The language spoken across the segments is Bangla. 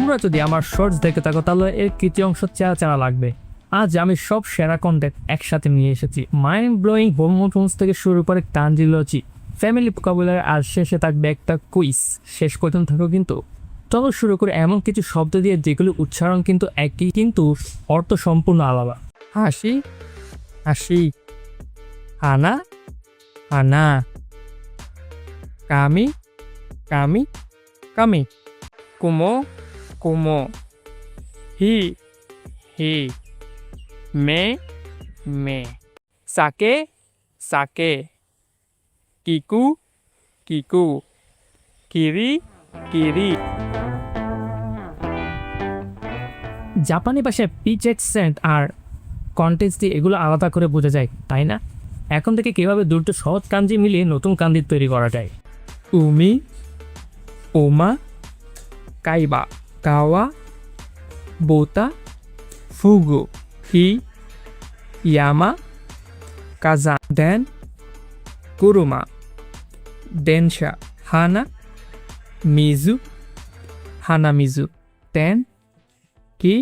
তোমরা যদি আমার শর্টস দেখে থাকো তাহলে এর কিছু অংশ চেনা লাগবে। আজ আমি সব সেরা কন্টেন্ট একসাথে নিয়ে এসেছি। মাইন্ড ব্লোয়িং হোমোফোনস থেকে শুরু করে কাঞ্জি লজিক, ফ্যামিলি ভোকাবুলারি, আর শেষে থাকবে একটা কুইজ। শেষ পর্যন্ত থাকো কিন্তু। চলো শুরু করে এমন কিছু শব্দ দিয়ে যেগুলো উচ্চারণ কিন্তু একই কিন্তু অর্থ সম্পূর্ণ আলাদা। হাসি, হাসি। হানা, হানা। কামি, কামি, কামি। কুমো, কুমো। হি, হি। মে, মে। সাকে, সাকে। কিকু, কিকু। কিরি, কিরি। জাপানি ভাষায় পিচ অ্যাকসেন্ট আর কন্টেক্সট দিয়ে এগুলো আলাদা করে বোঝা যায়, তাই না? এখন থেকে কীভাবে দুটো সহজ কাঞ্জি মিলিয়ে নতুন কাঞ্জি তৈরি করা যায়। উমি, ওমা, কাইবা, কাওয়া, বোতা, ফুগু, হি, ইয়ামা, কাজা, দেন, কুরুমা, দেনশা, হানা, মিজু, হানা মিজু, তেন, কি,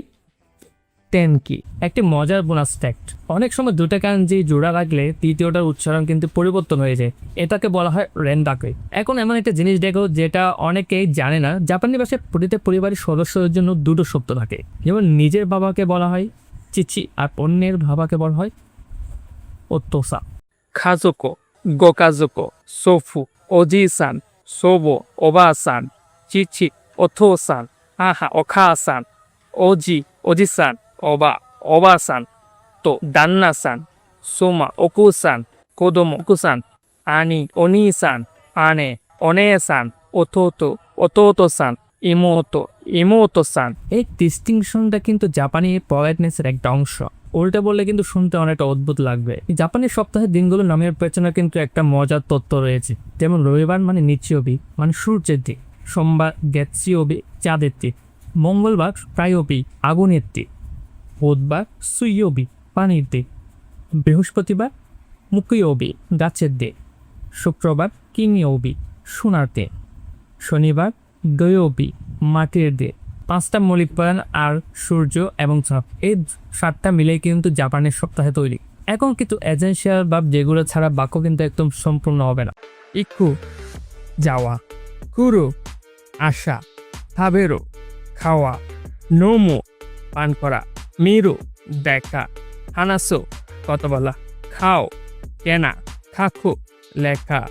তেনকি। একটি মজার বোনাস ফ্যাক্ট, অনেক সময় দুটো কাঞ্জি জোড়া লাগলে তৃতীয়টার উচ্চারণ কিন্তু পরিবর্তন হয়ে যায়। এটাকে বলা হয় রেন্ডাকে। এখন এমন একটা জিনিস দেখো যেটা অনেকেই জানে না, জাপানি ভাষায় প্রতিটা পরিবারের সদস্যদের জন্য দুটো শব্দ থাকে। যেমন নিজের বাবাকে বলা হয় চিচি আর অন্যের বাবাকে বলা হয় ওত্তোসা। খাজোকো, গোকাজোকো, সোফু, ওজি-সান, সোবো, ওবা-সান, চিচি, ওথো-সান, আহা, ওখা-সান, ওজি, ওজি-সান, ওবা, ওবা-সান, তো, দান্না-সান, সোমা, ওকু-সান, কোদোমো, ওকু-সান, আনি, ওনি-সান, আনে, ওনে-সান, ওতোতো, ওতোতো-সান, ইমোতো, ইমোতো-সান। এই ডিস্টিংশনটা কিন্তু জাপানি পলাইটনেসের একটা অংশ। উল্টে বললে কিন্তু শুনতে অনেকটা অদ্ভুত লাগবে। জাপানি সপ্তাহের দিনগুলো নামের পেছনে কিন্তু একটা মজার তত্ত্ব রয়েছে। যেমন রবিবার মানে নিচিওবি, মানে সূর্যের দিক। সোমবার গেতসিওবি, চাঁদের দিক। মঙ্গলবার প্রায়োবি, আগুনের দিক। বুধবার সুইয়োবি, পানির দিক। বৃহস্পতিবার মুকুয়োবি, গাছের দিক। শুক্রবার কিনিওবি, সোনার দিক। শনিবার গয়োবি, মাটির দিক। 5টা মৌলিক উপাদান আর সূর্য এবং চাঁদ, এই 7টা মিলেই কিন্তু জাপানের সপ্তাহে তৈরি। এখন কিন্তু এজেন্সিয়াল ভাব যেগুলো ছাড়া বাক্য কিন্তু একদম সম্পূর্ণ হবে না। ইকু, যাওয়া। কুরু, আসা। থাবেরো, খাওয়া। নোমো, পান করা। মিরু, দেখা। হানাসো, কথা বলা। খাও, কেনা। খাকু, লেখা।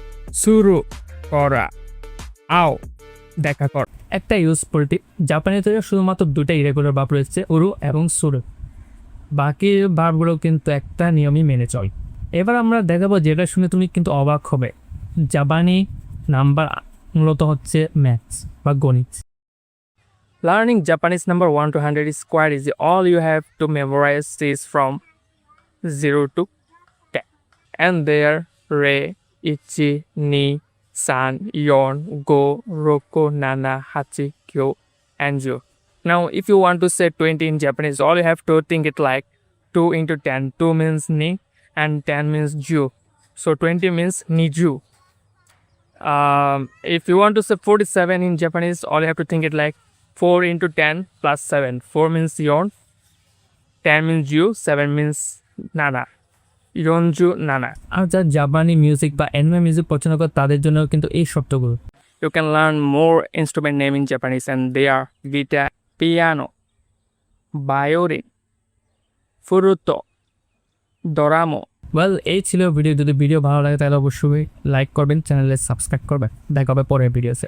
সুরু, করা। আও, দেখা কর। একটা ইউজফুলটি, জাপানিতে শুধুমাত্র 2টা ইরেগুলার ভাব রয়েছে, উরু এবং সুরু। বাকি ভাবগুলো কিন্তু একটা নিয়মই মেনে চল। এবার আমরা দেখাবো যেটা শুনে তুমি কিন্তু অবাক হবে। জাপানি নাম্বার মূলত হচ্ছে ম্যাথস বা গণিত। Learning Japanese number 1 to 100 is quite easy. All you have to memorize is from 0 to 10. And there, re, ichi, ni, san, yon, go, roku, nana, hachi, kyo, and jo. Now, if you want to say 20 in Japanese, all you have to think it like 2 into 10. 2 means ni, and 10 means ju. So 20 means niju. If you want to say 47 in Japanese, all you have to think it like 4 into 10 plus 7. 4 means yon, 10 means ju, 7 means nana. ইরঞ্জু নানা। আর যারা জাপানি মিউজিক বা অ্যানিমে মিউজিক পছন্দ করে তাদের জন্য কিন্তু এই শব্দগুলো। You can learn more instrument name in Japanese and they are guitar, piano, violin, flute, doramo. Well, এই ছিল ভিডিও। যদি ভিডিও ভালো লাগে তাহলে অবশ্যই লাইক করবেন, চ্যানেলে সাবস্ক্রাইব করবেন। দেখা হবে পরের ভিডিওতে।